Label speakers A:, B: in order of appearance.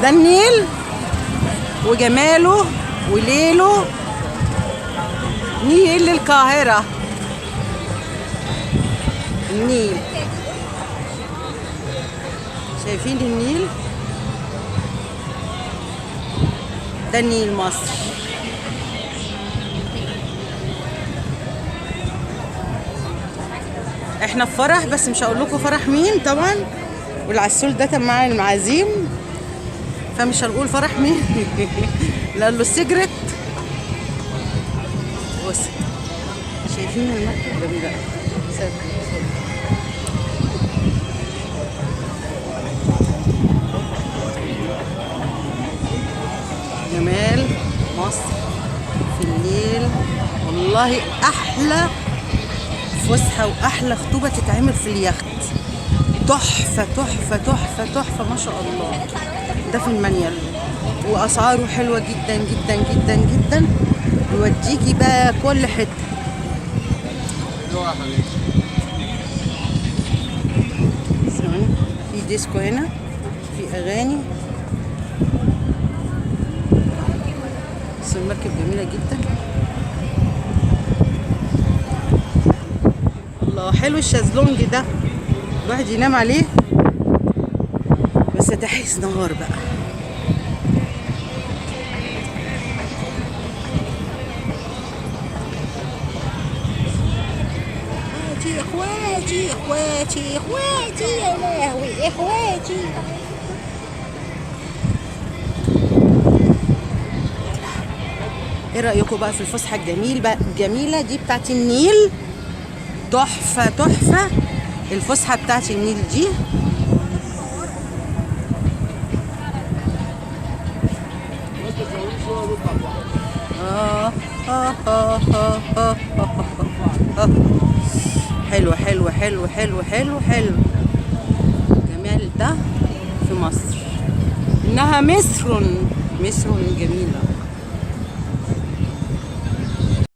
A: ده النيل وجماله وليله. نيل القاهرة، النيل. شايفين النيل؟ ده النيل مصر. احنا في فرح، بس مش هقول لكم فرح مين طبعا، والعسول ده مع المعازيم، فمش هنقول فرح مين لأنه السجرت. بص شايفين المركب جميلة. جمال مصر في الليل. والله احلى فسحه واحلى خطوبه تتعمل في اليخت. تحفه تحفه تحفه تحفه ما شاء الله. ده في المانيال، واسعاره حلوه جدا جدا جدا جدا، يوديكي بقى كل حته. في ديسكو هنا، في اغاني، بس المركب جميله جدا. الله حلو الشازلونج ده، الواحد ينام عليه، بس تحس نهار بقى. اخواتي اخواتي اخواتي يا لهوي اخواتي. ايه رايكم بقى في الفسحه الجميله دي بتاعت النيل؟ تحفه تحفه الفسحه بتاعت النيل دي. حلو حلو حلو حلو حلو حلو. جمال ده في مصر، انها مصر جميله.